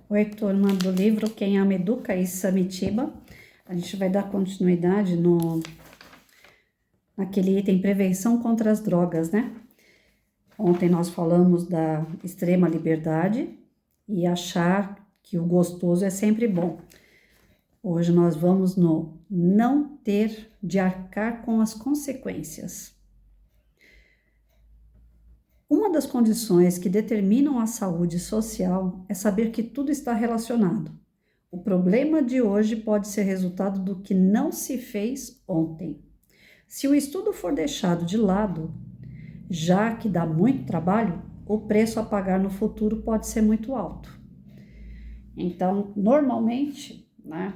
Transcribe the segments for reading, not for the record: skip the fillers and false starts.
Oi, turma do livro Quem Ama Educa, Issa Mitiba. A gente vai dar continuidade naquele item prevenção contra as drogas, né? Ontem nós falamos da extrema liberdade e achar que o gostoso é sempre bom. Hoje nós vamos no não ter de arcar com as consequências. Uma das condições que determinam a saúde social é saber que tudo está relacionado. O problema de hoje pode ser resultado do que não se fez ontem. Se o estudo for deixado de lado, já que dá muito trabalho, o preço a pagar no futuro pode ser muito alto. Então, normalmente, né,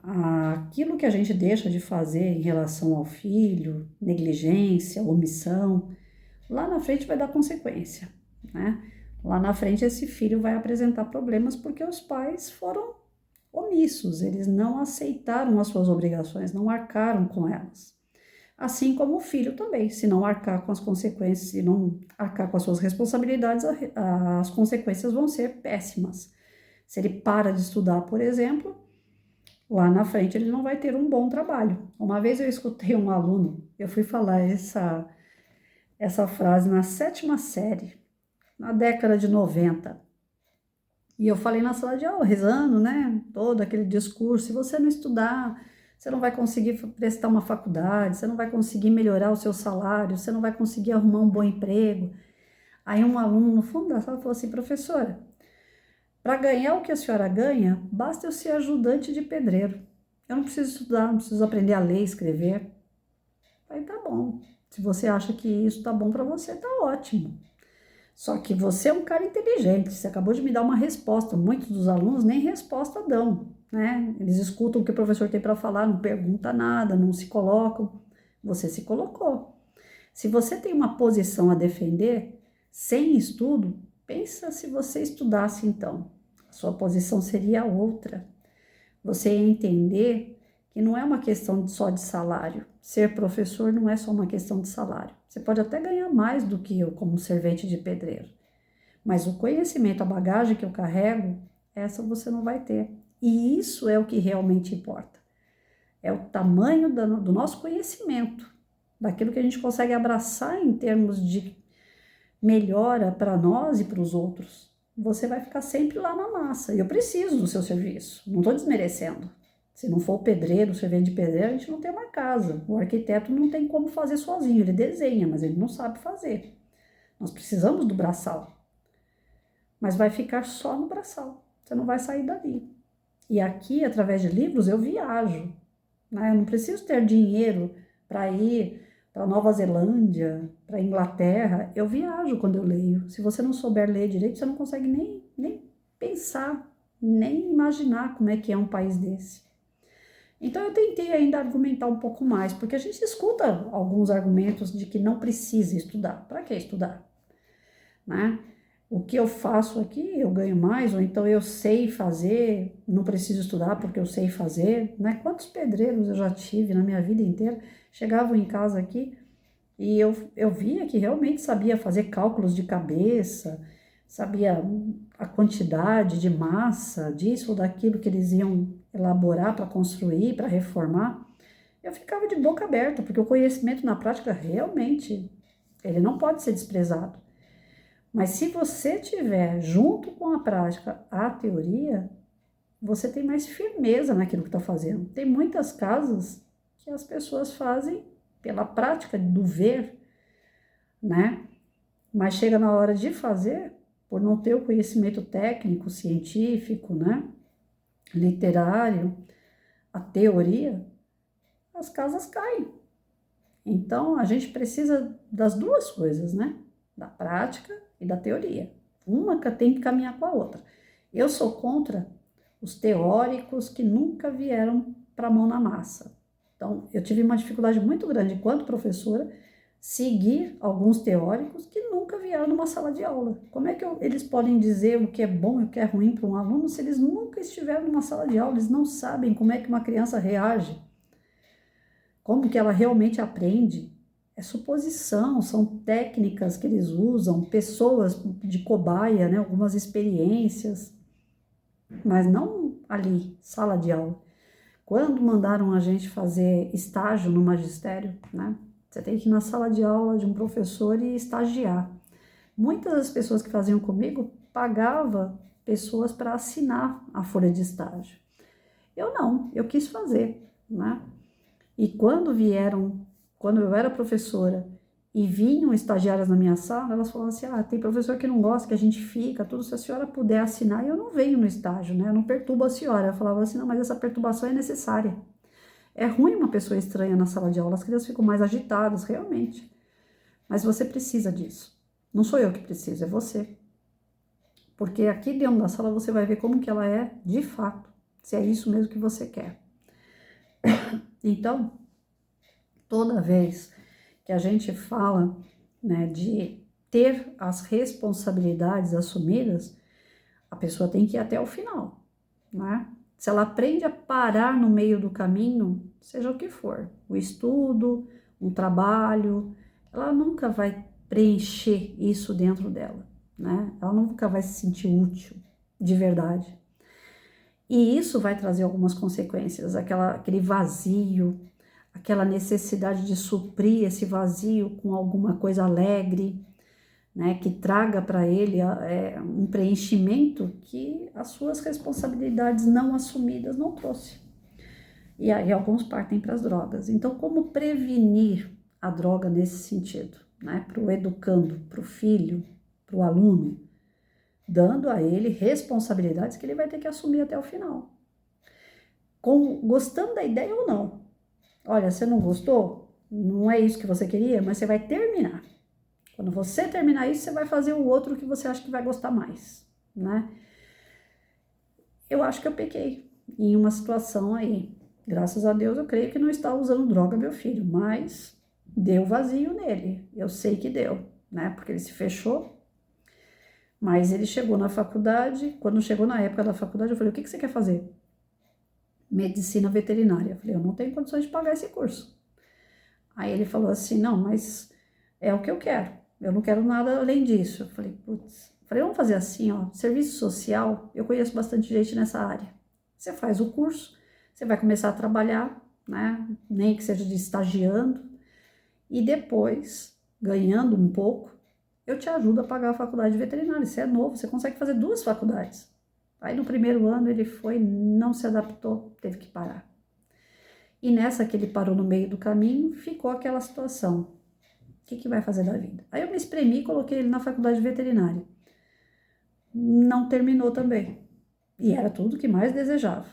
aquilo que a gente deixa de fazer em relação ao filho, negligência, omissão, lá na frente vai dar consequência, né? Lá na frente esse filho vai apresentar problemas porque os pais foram omissos, eles não aceitaram as suas obrigações, não arcaram com elas. Assim como o filho também, se não arcar com as consequências, se não arcar com as suas responsabilidades, as consequências vão ser péssimas. Se ele para de estudar, por exemplo, lá na frente ele não vai ter um bom trabalho. Uma vez eu escutei um aluno, eu fui falar essa frase na 7ª série, na década de 90. E eu falei na sala de aula, rezando, né? Todo aquele discurso. Se você não estudar, você não vai conseguir prestar uma faculdade, você não vai conseguir melhorar o seu salário, você não vai conseguir arrumar um bom emprego. Aí um aluno no fundo da sala falou assim, professora, para ganhar o que a senhora ganha, basta eu ser ajudante de pedreiro. Eu não preciso estudar, não preciso aprender a ler e escrever. Aí tá bom. Se você acha que isso tá bom para você, tá ótimo. Só que você é um cara inteligente, você acabou de me dar uma resposta. Muitos dos alunos nem resposta dão, né? Eles escutam o que o professor tem para falar, não pergunta nada, não se colocam. Você se colocou. Se você tem uma posição a defender, sem estudo, pensa se você estudasse então. A sua posição seria outra. Você ia entender que não é uma questão só de salário. Ser professor não é só uma questão de salário. Você pode até ganhar mais do que eu como servente de pedreiro. Mas o conhecimento, a bagagem que eu carrego, essa você não vai ter. E isso é o que realmente importa. É o tamanho do nosso conhecimento, daquilo que a gente consegue abraçar em termos de melhora para nós e para os outros. Você vai ficar sempre lá na massa. E eu preciso do seu serviço, não estou desmerecendo. Se não for o pedreiro, o servente de pedreiro, a gente não tem uma casa. O arquiteto não tem como fazer sozinho, ele desenha, mas ele não sabe fazer. Nós precisamos do braçal. Mas vai ficar só no braçal, você não vai sair dali. E aqui, através de livros, eu viajo. Né? Eu não preciso ter dinheiro para ir para Nova Zelândia, para Inglaterra. Eu viajo quando eu leio. Se você não souber ler direito, você não consegue nem pensar, nem imaginar como é que é um país desse. Então eu tentei ainda argumentar um pouco mais, porque a gente escuta alguns argumentos de que não precisa estudar. Para que estudar? Né? O que eu faço aqui, eu ganho mais, ou então eu sei fazer, não preciso estudar porque eu sei fazer, né? Quantos pedreiros eu já tive na minha vida inteira, chegavam em casa aqui e eu via que realmente sabia fazer cálculos de cabeça, sabia a quantidade de massa, disso ou daquilo que eles iam elaborar para construir, para reformar. Eu ficava de boca aberta, porque o conhecimento na prática realmente, ele não pode ser desprezado. Mas se você tiver junto com a prática a teoria, você tem mais firmeza naquilo que está fazendo. Tem muitas casas que as pessoas fazem pela prática do ver, né? Mas chega na hora de fazer, por não ter o conhecimento técnico, científico, né? Literário, a teoria, as casas caem. Então a gente precisa das duas coisas, né? Da prática e da teoria. Uma tem que caminhar com a outra. Eu sou contra os teóricos que nunca vieram para a mão na massa. Então, eu tive uma dificuldade muito grande, enquanto professora, seguir alguns teóricos que nunca vieram numa sala de aula. Como é que eles podem dizer o que é bom e o que é ruim para um aluno se eles nunca estiveram numa sala de aula? Eles não sabem como é que uma criança reage, como que ela realmente aprende. É suposição, são técnicas que eles usam, pessoas de cobaia, né? Algumas experiências. mas não ali, sala de aula. Quando mandaram a gente fazer estágio no magistério, né? Você tem que ir na sala de aula de um professor e estagiar. Muitas das pessoas que faziam comigo pagava pessoas para assinar a folha de estágio. Eu não, eu quis fazer, né? E quando eu era professora e vinham estagiárias na minha sala, elas falavam assim: tem professor que não gosta, que a gente fica, tudo, se a senhora puder assinar, eu não venho no estágio, né? Eu não perturbo a senhora. Eu falava assim: não, mas essa perturbação é necessária. É ruim uma pessoa estranha na sala de aula, as crianças ficam mais agitadas, realmente. Mas você precisa disso. Não sou eu que preciso, é você. Porque aqui dentro da sala você vai ver como que ela é de fato, se é isso mesmo que você quer. Então, toda vez que a gente fala, né, de ter as responsabilidades assumidas, a pessoa tem que ir até o final, né? Se ela aprende a parar no meio do caminho, seja o que for, o estudo, um trabalho, ela nunca vai preencher isso dentro dela, né? Ela nunca vai se sentir útil de verdade. E isso vai trazer algumas consequências, aquele vazio, aquela necessidade de suprir esse vazio com alguma coisa alegre, né, que traga para ele um preenchimento que as suas responsabilidades não assumidas não trouxe. E aí alguns partem para as drogas. Então, como prevenir a droga nesse sentido, né, para o educando, para o filho, para o aluno, dando a ele responsabilidades que ele vai ter que assumir até o final. Gostando da ideia ou não. Olha, você não gostou? Não é isso que você queria, mas você vai terminar. Quando você terminar isso, você vai fazer o outro que você acha que vai gostar mais, né? Eu acho que eu pequei em uma situação aí. Graças a Deus, eu creio que não está usando droga, meu filho, mas deu vazio nele. Eu sei que deu, né? Porque ele se fechou, mas ele chegou na faculdade. Quando chegou na época da faculdade, eu falei: o que você quer fazer? Medicina veterinária. Eu falei: eu não tenho condições de pagar esse curso. Aí ele falou assim: não, mas é o que eu quero. Eu não quero nada além disso. Eu falei: putz. Falei: vamos fazer assim, ó. Serviço social, eu conheço bastante gente nessa área. Você faz o curso, você vai começar a trabalhar, né? Nem que seja de estagiando. E depois, ganhando um pouco, eu te ajudo a pagar a faculdade de veterinária. Você é novo, você consegue fazer 2 faculdades. Aí no primeiro ano ele foi, não se adaptou, teve que parar. E nessa que ele parou no meio do caminho, ficou aquela situação. O que vai fazer da vida? Aí eu me espremi e coloquei ele na faculdade de veterinária. Não terminou também. E era tudo que mais desejava.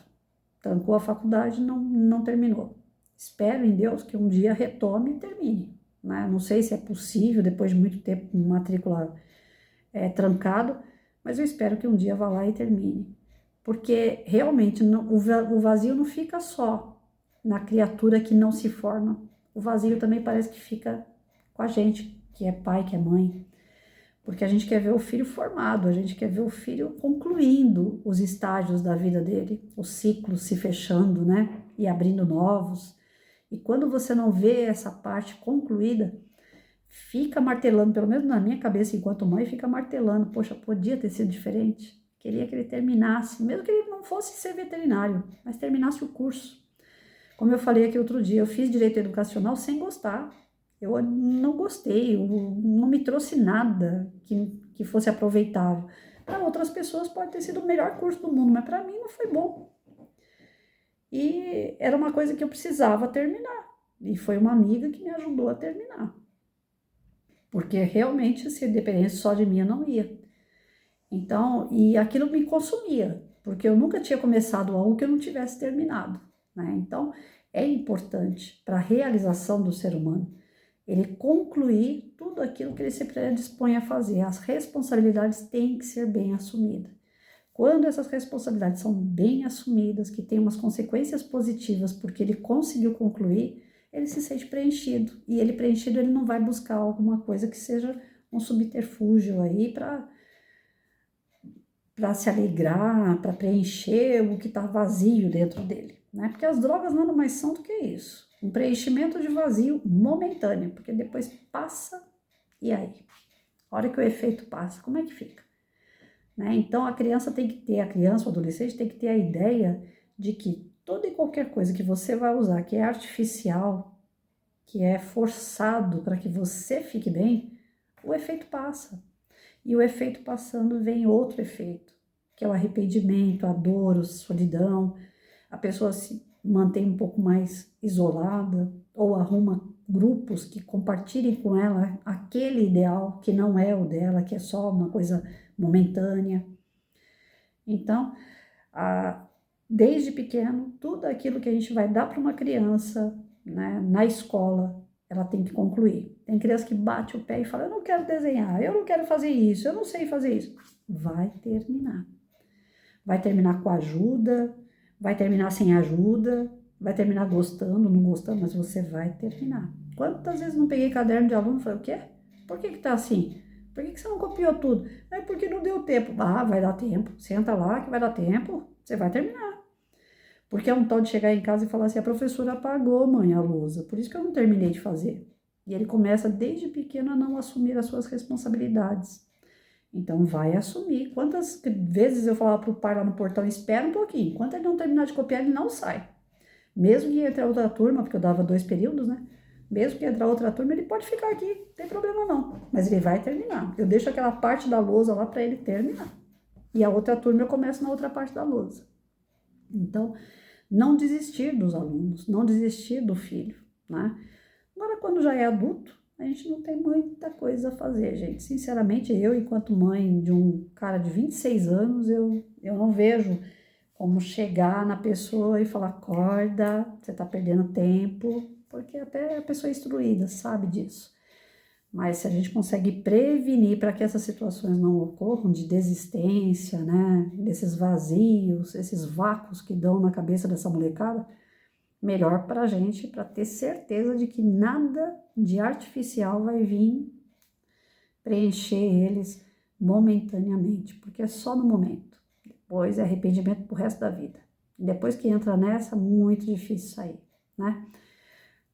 Trancou a faculdade, não terminou. Espero em Deus que um dia retome e termine. Né? Não sei se é possível, depois de muito tempo, matrícula trancado, mas eu espero que um dia vá lá e termine. Porque realmente o vazio não fica só na criatura que não se forma. O vazio também parece que fica com a gente, que é pai, que é mãe. Porque a gente quer ver o filho formado, a gente quer ver o filho concluindo os estágios da vida dele, os ciclos se fechando, né? E abrindo novos. E quando você não vê essa parte concluída, fica martelando, pelo menos na minha cabeça, enquanto mãe, fica martelando. Poxa, podia ter sido diferente. Queria que ele terminasse, mesmo que ele não fosse ser veterinário, mas terminasse o curso. Como eu falei aqui outro dia, eu fiz direito educacional sem gostar. Eu não gostei, não me trouxe nada que fosse aproveitável. Para outras pessoas pode ter sido o melhor curso do mundo, mas para mim não foi bom. E era uma coisa que eu precisava terminar. E foi uma amiga que me ajudou a terminar. Porque realmente, se dependesse só de mim, eu não ia. Então, e aquilo me consumia, porque eu nunca tinha começado algo que eu não tivesse terminado, né? Então, é importante para a realização do ser humano ele concluir tudo aquilo que ele se predispõe a fazer. As responsabilidades têm que ser bem assumidas. Quando essas responsabilidades são bem assumidas, que têm umas consequências positivas porque ele conseguiu concluir, ele se sente preenchido. E ele preenchido, ele não vai buscar alguma coisa que seja um subterfúgio aí para se alegrar, para preencher o que está vazio dentro dele, né? Porque as drogas nada mais são do que isso, um preenchimento de vazio momentâneo, porque depois passa, e aí? A hora que o efeito passa, como é que fica? né? Então a criança, o adolescente tem que ter a ideia de que toda e qualquer coisa que você vai usar, que é artificial, que é forçado para que você fique bem, o efeito passa. E o efeito passando vem outro efeito, que é o arrependimento, a dor, a solidão. A pessoa se mantém um pouco mais isolada ou arruma grupos que compartilhem com ela aquele ideal que não é o dela, que é só uma coisa momentânea. Então, desde pequeno, tudo aquilo que a gente vai dar para uma criança, né, na escola, ela tem que concluir. Tem criança que bate o pé e fala, eu não quero desenhar, eu não quero fazer isso, eu não sei fazer isso. Vai terminar. Vai terminar com ajuda, vai terminar sem ajuda, vai terminar gostando, não gostando, mas você vai terminar. Quantas vezes não peguei caderno de aluno e falei, o quê? Por que tá assim? Por que você não copiou tudo? É porque não deu tempo. Ah, vai dar tempo. Senta lá que vai dar tempo. Você vai terminar. Porque é um tal de chegar em casa e falar assim, a professora apagou, mãe, a lousa. Por isso que eu não terminei de fazer. E ele começa desde pequeno a não assumir as suas responsabilidades. Então vai assumir. Quantas vezes eu falava para o pai lá no portão, espera um pouquinho. Enquanto ele não terminar de copiar, ele não sai. Mesmo que entre outra turma, porque eu dava 2 períodos, né? Mesmo que entrar outra turma, ele pode ficar aqui, não tem problema não. Mas ele vai terminar. Eu deixo aquela parte da lousa lá para ele terminar. E a outra turma eu começo na outra parte da lousa. Então, não desistir dos alunos, não desistir do filho, né? Agora, quando já é adulto, a gente não tem muita coisa a fazer, gente. Sinceramente, eu, enquanto mãe de um cara de 26 anos, eu não vejo como chegar na pessoa e falar, acorda, você tá perdendo tempo, porque até a pessoa instruída sabe disso. Mas se a gente consegue prevenir para que essas situações não ocorram, de desistência, né, desses vazios, esses vácuos que dão na cabeça dessa molecada, melhor para a gente, para ter certeza de que nada de artificial vai vir preencher eles momentaneamente, porque é só no momento. Depois é arrependimento pro resto da vida. Depois que entra nessa, muito difícil sair, né?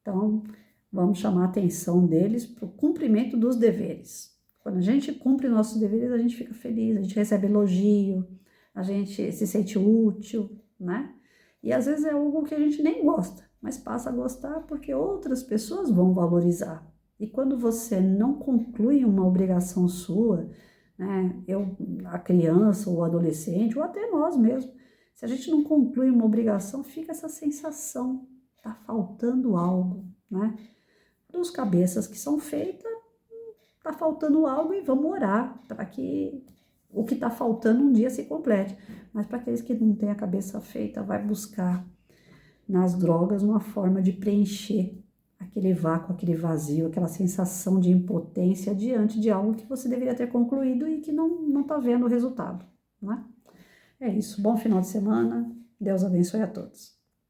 Então, vamos chamar a atenção deles para o cumprimento dos deveres. Quando a gente cumpre nossos deveres, a gente fica feliz, a gente recebe elogio, a gente se sente útil, né? E às vezes é algo que a gente nem gosta, mas passa a gostar porque outras pessoas vão valorizar. E quando você não conclui uma obrigação sua, né? A criança, ou o adolescente, ou até nós mesmos, se a gente não conclui uma obrigação, fica essa sensação, tá faltando algo, né? Dos cabeças que são feitas, tá faltando algo e vamos orar para que o que tá faltando um dia se complete. Mas para aqueles que não têm a cabeça feita, vai buscar nas drogas uma forma de preencher aquele vácuo, aquele vazio, aquela sensação de impotência diante de algo que você deveria ter concluído e que não tá vendo o resultado, né? É isso. Bom final de semana. Deus abençoe a todos.